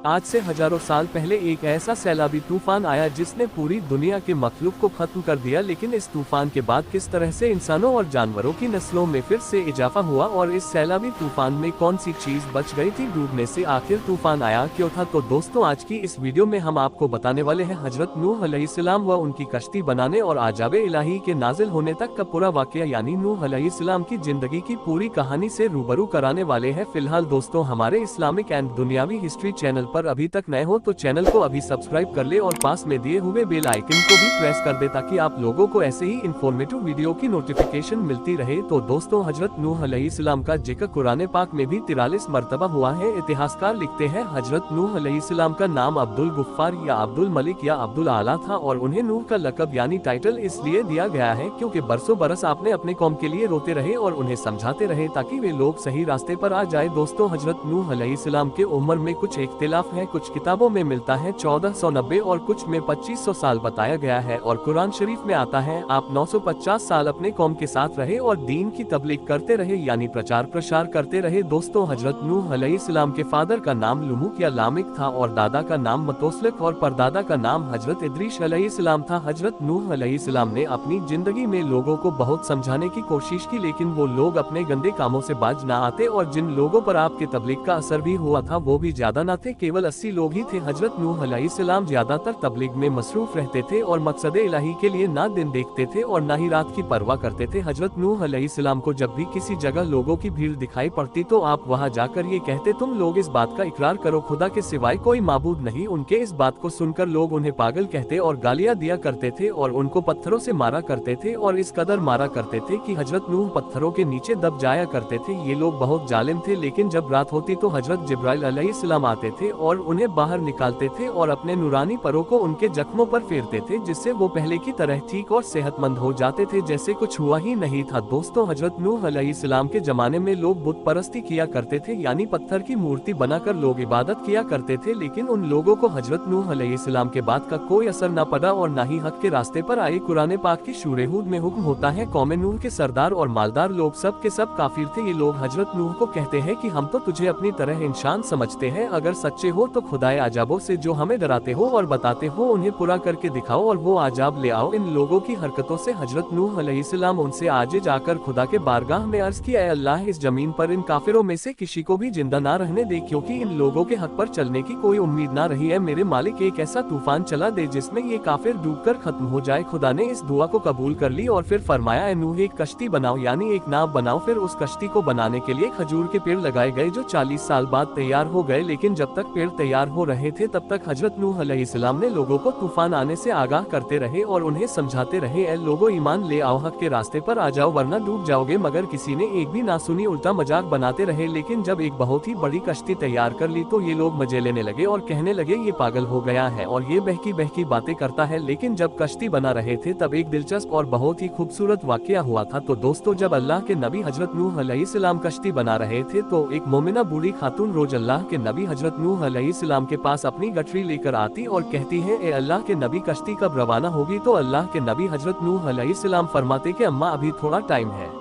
आज से हजारों साल पहले एक ऐसा सैलाबी तूफान आया जिसने पूरी दुनिया के मखलूक को खत्म कर दिया। लेकिन इस तूफान के बाद किस तरह से इंसानों और जानवरों की नस्लों में फिर से इजाफा हुआ और इस सैलाबी तूफान में कौन सी चीज बच गई थी डूबने से, आखिर तूफान आया क्यों था। तो दोस्तों, आज की इस वीडियो में हम आपको बताने वाले हैं हजरत नूह अलैहिस्सलाम व उनकी कश्ती बनाने और आजाब इलाही के नाजिल होने तक का पूरा वाकया, यानी नूह अलैहिस्सलाम की जिंदगी की पूरी कहानी से रूबरू कराने वाले हैं। फिलहाल दोस्तों, हमारे इस्लामिक एंड दुनियावी हिस्ट्री चैनल पर अभी तक नए हो तो चैनल को अभी सब्सक्राइब कर ले और पास में दिए हुए बेल आइकन को भी प्रेस कर दे ताकि आप लोगों को ऐसे ही इन्फॉर्मेटिव वीडियो की नोटिफिकेशन मिलती रहे। तो दोस्तों, हजरत नूह अलैहिस्सलाम का जिक्र कुरान पाक में भी 43 मरतबा हुआ है। इतिहासकार लिखते हैं हजरत नूह अलैहिस्सलाम का नाम अब्दुल गुफ्फार या अब्दुल मलिक या अब्दुल आला था और उन्हें नूह का लकब यानी टाइटल इसलिए दिया गया है क्योंकि बरसों बरस आपने अपने कौम के लिए रोते रहे और उन्हें समझाते रहे ताकि वे लोग सही रास्ते पर आ जाए। दोस्तों, हजरत नूह अलैहिस्सलाम के उम्र में कुछ इख्तिलाफ है। कुछ किताबों में मिलता है 1490 और कुछ में 2500 साल बताया गया है और कुरान शरीफ में आता है आप 950 साल अपने कौम के साथ रहे और दीन की तबलीग करते रहे यानी प्रचार प्रसार करते रहे। दोस्तों, हजरत नूह अलैहिस्सलाम के फादर का नाम लुमुक या लामिक था और दादा का नाम मतोसलक और परदादा का नाम हजरत इदरीस अलैहिस्सलाम था। हजरत नूह अलैहिस्सलाम ने अपनी जिंदगी में लोगों को बहुत समझाने की कोशिश की, लेकिन वो लोग अपने गंदे कामों से बाज ना आते और जिन लोगों पर आपके तबलीग का असर भी हुआ था वो भी ज्यादा न थे, केवल 80 लोग ही थे। हजरत नूह अलैहिस्सलाम ज्यादातर तबलीग में मसरूफ रहते थे और मकसद इलाही के लिए ना दिन देखते थे और ना ही रात की परवाह करते थे। हजरत नूह अलैहिस्सलाम को जब भी किसी जगह लोगों की भीड़ दिखाई पड़ती तो आप वहां जाकर ये कहते, तुम लोग इस बात का इकरार करो खुदा के सिवाय कोई माबूद नहीं। उनके इस बात को सुनकर लोग उन्हें पागल कहते और गालियां दिया करते थे और उनको पत्थरों से मारा करते थे और इस कदर मारा करते थे कि हजरत नूह पत्थरों के नीचे दब जाया करते थे। ये लोग बहुत जालिम थे, लेकिन जब रात होती तो हजरत जिब्राइल अलैहिस्सलाम आते थे और उन्हें बाहर निकालते थे और अपने नूरानी परों को उनके जख्मों पर फेरते थे जिससे वो पहले की तरह ठीक और सेहतमंद हो जाते थे, जैसे कुछ हुआ ही नहीं था। दोस्तों, हजरत नूह अलैहिस्सलाम के जमाने में लोग बुत परस्ती किया करते थे, यानी पत्थर की मूर्ति बनाकर लोग इबादत किया करते थे, लेकिन उन लोगों को हजरत नूह अलैहिस्सलाम के बाद का कोई असर न पड़ा और न ही हक के रास्ते पर आए। कुरान पाक की सूरह हूद में हुक्म होता है, कौम नूह के सरदार और मालदार लोग सब के सब काफिर थे। ये लोग हजरत नूह को कहते हैं कि हम तो तुझे अपनी तरह इंसान समझते हैं, अगर सच्चे हो तो खुदाए आजाबों से जो हमें डराते हो और बताते हो उन्हें पूरा करके दिखाओ और वो आजाब ले आओ। इन लोगों की हरकतों से हजरत नूह अलैहिस्सलाम उनसे आजे जाकर खुदा के बारगाह में अर्ज किया, अल्लाह इस जमीन पर इन काफिरों में से किसी को भी जिंदा ना रहने दे क्योंकि इन लोगों के हक पर चलने की कोई उम्मीद ना रही है। मेरे मालिक, एक ऐसा तूफान चला दे जिसमें ये काफिर डूबकर खत्म हो जाए। खुदा ने इस दुआ को कबूल कर ली और फिर फरमाया, ए नूह एक कश्ती बनाओ यानी एक नाव बनाओ। फिर उस कश्ती को बनाने के लिए खजूर के पेड़ लगाए गए जो 40 साल बाद तैयार हो गए, लेकिन जब तक पेड़ तैयार हो रहे थे तब तक हजरत नूह अलैहिस्सलाम ने लोगों को तूफान आने से आगाह करते रहे और उन्हें समझाते रहे, ए लोगों ईमान ले आओ, हक के रास्ते पर आ जाओ वरना डूब जाओगे। मगर किसी ने एक भी ना सुनी, उल्टा मजाक बनाते रहे। लेकिन जब एक बहुत ही बड़ी कश्ती तैयार कर ली तो ये लोग मजे लेने लगे और कहने लगे ये पागल हो गया है और ये बहकी बहकी बातें करता है। लेकिन जब कश्ती बना रहे थे तब एक दिलचस्प और बहुत ही खूबसूरत वाकया हुआ था। तो दोस्तों, जब अल्लाह के नबी हजरत नूह अलैहिस्सलाम कश्ती बना रहे थे तो एक मोमिना बूढ़ी खातून रोज अल्लाह के नबी हजरत नूह अलैहिस्सलाम के पास अपनी गठरी लेकर आती और कहती है, ए अल्लाह के नबी कश्ती कब रवाना होगी। तो अल्लाह के नबी हजरत नूह अलैहिस्सलाम फरमाते कि अम्मा अभी थोड़ा टाइम है।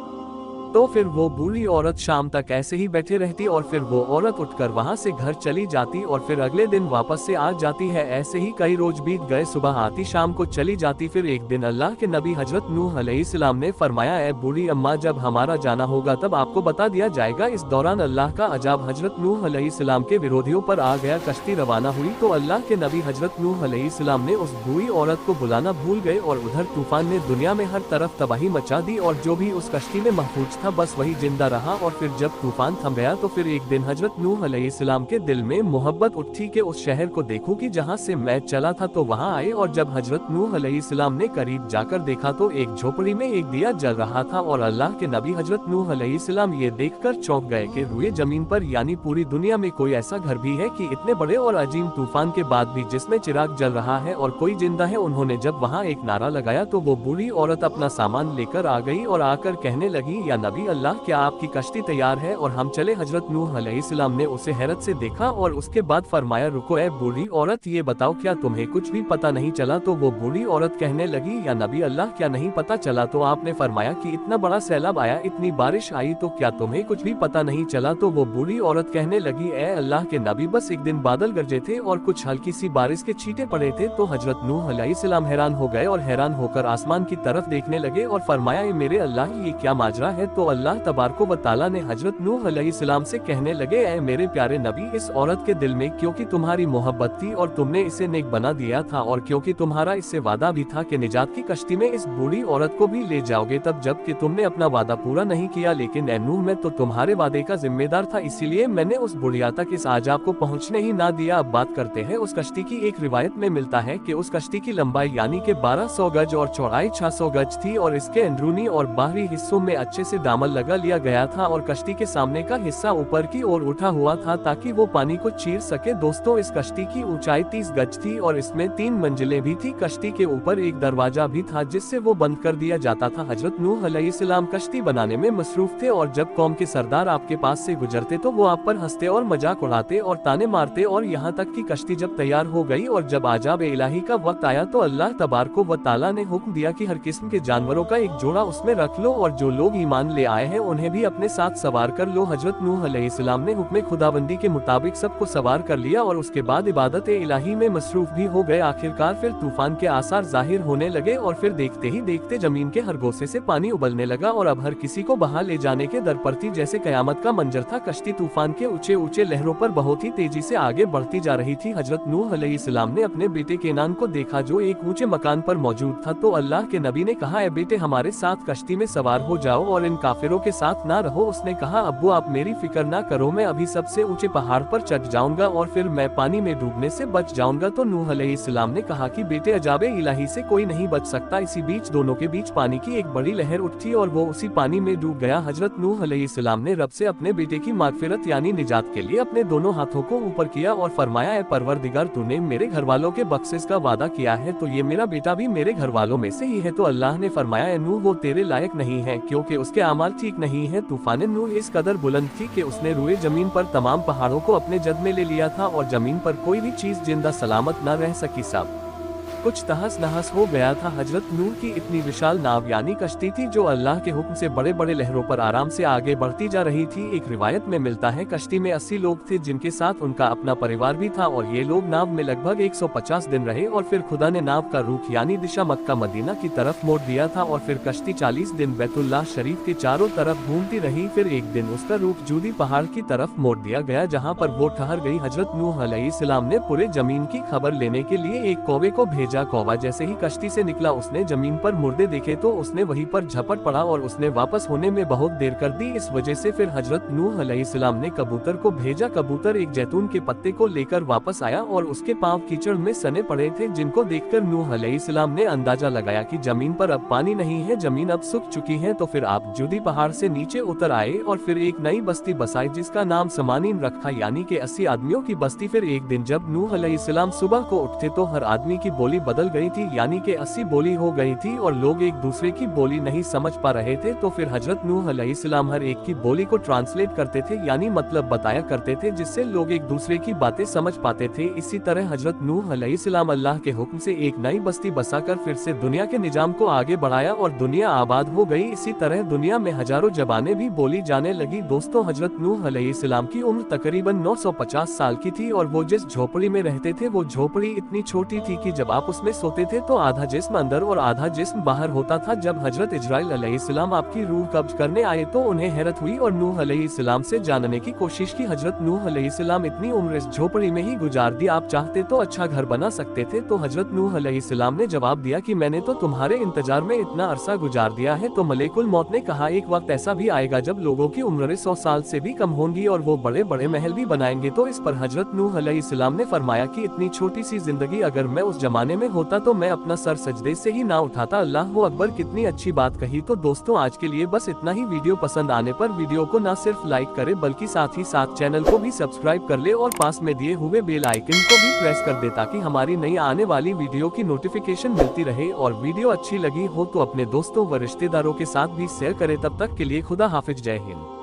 तो फिर वो बूढ़ी औरत शाम तक ऐसे ही बैठे रहती और फिर वो औरत उठकर वहाँ से घर चली जाती और फिर अगले दिन वापस से आ जाती है। ऐसे ही कई रोज बीत गए, सुबह आती शाम को चली जाती। फिर एक दिन अल्लाह के नबी हजरत नूह अलैहिस्सलाम ने फरमाया, ए बूढ़ी अम्मा, जब हमारा जाना होगा तब आपको बता दिया जाएगा। इस दौरान अल्लाह का अजाब हजरत नूह अलैहिस्सलाम के विरोधियों पर आ गया। कश्ती रवाना हुई तो अल्लाह के नबी हजरत नूह अलैहिस्सलाम ने उस बूढ़ी औरत को बुलाना भूल गए और उधर तूफान ने दुनिया में हर तरफ तबाही मचा दी और जो भी उस कश्ती में महफूज था बस वही जिंदा रहा। और फिर जब तूफान थम गया तो फिर एक दिन हजरत नूह अलैहिस्सलाम के दिल में मोहब्बत उठी कि उस शहर को देखूं कि जहां से मैं चला था। तो वहां आए और जब हजरत नूह अलैहिस्सलाम ने करीब जाकर देखा तो एक झोपड़ी में एक दिया जल रहा था और अल्लाह के नबी हजरत नूह अलैहिस्सलाम ये देखकर चौंक गए कि रुए जमीन पर यानी पूरी दुनिया में कोई ऐसा घर भी है कि इतने बड़े और अजीम तूफान के बाद भी जिसमें चिराग जल रहा है और कोई जिंदा है। उन्होंने जब वहाँ एक नारा लगाया तो वो बूढ़ी औरत अपना सामान लेकर आ गई और आकर कहने लगी, या नबी अल्लाह, क्या आपकी कश्ती तैयार है और हम चले। हजरत नूह अलैहिस्सलाम ने उसे हैरत से देखा और उसके बाद फरमाया, रुको ए बूढ़ी औरत, ये बताओ क्या तुम्हें कुछ भी पता नहीं चला। तो वो बूढ़ी औरत कहने लगी, या नबी अल्लाह, क्या नहीं पता चला। तो आपने फरमाया कि इतना बड़ा सैलाब आया, इतनी बारिश आई, तो क्या तुम्हें कुछ भी पता नहीं चला। तो वो बूढ़ी औरत कहने लगी, ए अल्लाह के नबी, बस एक दिन बादल गरजे थे और कुछ हल्की सी बारिश के छींटे पड़े थे। तो हजरत नूह अलैहिस्सलाम हैरान हो गए और हैरान होकर आसमान की तरफ देखने लगे और फरमाया, ए मेरे अल्लाह, ये क्या माजरा है। तो अल्लाह तबारक व तआला ने हजरत नूह अलैहिस्सलाम से कहने लगे, ए मेरे प्यारे नबी, इस औरत के दिल में क्योंकि तुम्हारी मोहब्बत थी और तुमने इसे नेक बना दिया था और क्योंकि तुम्हारा इससे वादा भी था कि निजात की कश्ती में इस बूढ़ी औरत को भी ले जाओगे, तब जबकि तुमने अपना वादा पूरा नहीं किया। लेकिन ए नूह, मैं तो तुम्हारे वादे का जिम्मेदार था, इसीलिए मैंने उस बुढ़िया तक इस आजाब को पहुँचने ही ना दिया। अब बात करते हैं उस कश्ती की। एक रिवायत में मिलता है कि उस कश्ती की लंबाई यानी कि 1200 गज और चौड़ाई 600 गज थी और इसके अंदरूनी और बाहरी हिस्सों में अच्छे से दामन लगा लिया गया था और कश्ती के सामने का हिस्सा ऊपर की ओर उठा हुआ था ताकि वो पानी को चीर सके। दोस्तों, इस कश्ती की ऊंचाई 30 गज थी और इसमें 3 मंजिलें भी थी। कश्ती के ऊपर एक दरवाजा भी था जिससे वो बंद कर दिया जाता था। हजरत नूह अलैहिस्सलाम कश्ती बनाने में मसरूफ थे और जब कौम के सरदार आपके पास से गुजरते तो वो आप पर हंसते और मजाक उड़ाते और ताने मारते, और यहाँ तक कि कश्ती जब तैयार हो गई और जब आजाब इलाही का वक्त आया तो अल्लाह तबारक व तआला ने हुक्म दिया कि हर किस्म के जानवरों का एक जोड़ा उसमें रख लो और जो लोग ईमान ले आए हैं उन्हें भी अपने साथ सवार कर लो। हजरत नूह अलैहिस्सलाम ने हुक्म खुदाबंदी के मुताबिक सबको सवार कर लिया और उसके बाद इबादत इलाही में मसरूफ भी हो गए। आखिरकार फिर तूफान के आसार जाहिर होने लगे और फिर देखते ही देखते जमीन के हर गोसे से पानी उबलने लगा और अब हर किसी को बहा ले जाने के दर पर थी। जैसे कयामत का मंजर था। कश्ती तूफान के ऊंचे ऊंचे लहरों पर बहुत ही तेजी से आगे बढ़ती जा रही थी। हजरत नूह अलैहिस्सलाम ने अपने बेटे केनान को देखा जो एक ऊंचे मकान पर मौजूद था। तो अल्लाह के नबी ने कहा, ए बेटे, हमारे साथ कश्ती में सवार हो जाओ और इन काफिरों के साथ ना रहो। उसने कहा, अब्बू, आप मेरी फिक्र ना करो, मैं अभी सबसे ऊंचे पहाड़ पर चढ़ जाऊंगा और फिर मैं पानी में डूबने से बच जाऊंगा। तो नूह अलैहिस्सलाम ने कहा कि बेटे, अजाब इलाही से कोई नहीं बच सकता। इसी बीच दोनों के बीच पानी की एक बड़ी लहर उठी और वो उसी पानी में डूब गया। हजरत नूह अलैहिस्सलाम ने रब से अपने बेटे की मागफिरत यानी निजात के लिए अपने दोनों हाथों को ऊपर किया और फरमाया, ए परवरदिगार, तूने मेरे घर वालों के बख्शिश का वादा किया है तो ये मेरा बेटा भी मेरे घर वालों में से ही है। तो अल्लाह ने फरमाया, ए नूह, वो तेरे लायक नहीं है क्योंकि उसके अमाल ठीक नहीं है। तूफान नूह इस कदर बुलंद थी कि उसने रुए जमीन पर तमाम पहाड़ों को अपने जद में ले लिया था और जमीन पर कोई भी चीज जिंदा सलामत न रह सकी। सब कुछ तहस नहस हो गया था। हजरत नूह की इतनी विशाल नाव यानी कश्ती थी जो अल्लाह के हुक्म से बड़े बड़े लहरों पर आराम से आगे बढ़ती जा रही थी। एक रिवायत में मिलता है कश्ती में 80 लोग थे जिनके साथ उनका अपना परिवार भी था और ये लोग नाव में लगभग 150 दिन रहे और फिर खुदा ने नाव का रुख यानी दिशा मक्का मदीना की तरफ मोड़ दिया था और फिर कश्ती 40 दिन बैतुल्लाह शरीफ के चारों तरफ घूमती रही। फिर एक दिन उसका रुख जूदी पहाड़ की तरफ मोड़ दिया गया जहाँ पर वो ठहर गई। हजरत नूह अलैहिस्सलाम ने पूरे जमीन की खबर लेने के लिए एक कौवे को भेजा। कौवा जैसे ही कश्ती से निकला उसने जमीन पर मुर्दे देखे तो उसने वहीं पर झपट पड़ा और उसने वापस होने में बहुत देर कर दी। इस वजह से फिर हजरत नूह अलैहिस्सलाम ने कबूतर को भेजा। कबूतर एक जैतून के पत्ते को लेकर वापस आया और उसके पांव कीचड़ में सने पड़े थे जिनको देखकर नूह अलैहिस्सलाम ने अंदाजा लगाया कि जमीन पर अब पानी नहीं है, जमीन अब सूख चुकी है। तो फिर आप जूदी पहाड़ से नीचे उतर आए और फिर एक नई बस्ती बसाई जिसका नाम समानीन रखा यानी कि 80 आदमियों की बस्ती। फिर एक दिन जब नूह अलैहिस्सलाम सुबह को उठते तो हर आदमी की बोली बदल गई थी यानी कि 80 बोली हो गई थी और लोग एक दूसरे की बोली नहीं समझ पा रहे थे। तो फिर हजरत नूह अलैहिस्सलाम हर एक की बोली को ट्रांसलेट करते थे यानी मतलब बताया करते थे जिससे लोग एक दूसरे की बातें समझ पाते थे। इसी तरह हजरत नूह अलैहिस्सलाम अल्लाह के हुक्म से एक नई बस्ती बसाकर फिर से दुनिया के निजाम को आगे बढ़ाया और दुनिया आबाद हो गई। इसी तरह दुनिया में हजारों जबानें भी बोली जाने लगी। दोस्तों, हजरत नूह अलैहिस्सलाम की उम्र तकरीबन 950 साल की थी और वो जिस झोपड़ी में रहते थे वो झोपड़ी इतनी छोटी थी कि जब आप उसमें सोते थे तो आधा जिस्म अंदर और आधा जिस्म बाहर होता था। जब हजरत इजराइल अलैहिस्सलाम आपकी रूह कब्ज करने आए तो उन्हें हैरत हुई और नूह अलैहिस्सलाम से जानने की कोशिश की। हजरत नूह अलैहिस्सलाम इतनी उम्र इस झोपड़ी में ही गुजार दी, आप चाहते तो अच्छा घर बना सकते थे। तो हजरत नूह अलैहिस्सलाम ने जवाब दिया कि मैंने तो तुम्हारे इंतजार में इतना अरसा गुजार दिया है। तो मलेकुल मौत ने कहा, एक वक्त ऐसा भी आएगा जब लोगों की उम्र 100 साल से भी कम होंगी और वो बड़े बड़े महल भी बनाएंगे। तो इस पर हजरत नूह अलैहिस्सलाम ने फरमाया कि इतनी छोटी सी जिंदगी अगर मैं उस जमाने में होता तो मैं अपना सर सजदे से ही ना उठाता। अल्लाह अकबर, कितनी अच्छी बात कही। तो दोस्तों आज के लिए बस इतना ही। वीडियो पसंद आने पर वीडियो को ना सिर्फ लाइक करे बल्कि साथ ही साथ चैनल को भी सब्सक्राइब कर ले और पास में दिए हुए बेल आइकन को भी प्रेस कर दे ताकि हमारी नई आने वाली वीडियो की नोटिफिकेशन मिलती रहे। और वीडियो अच्छी लगी हो तो अपने दोस्तों व रिश्तेदारों के साथ भी शेयर करे। तब तक के लिए खुदा हाफिज, जय हिंद।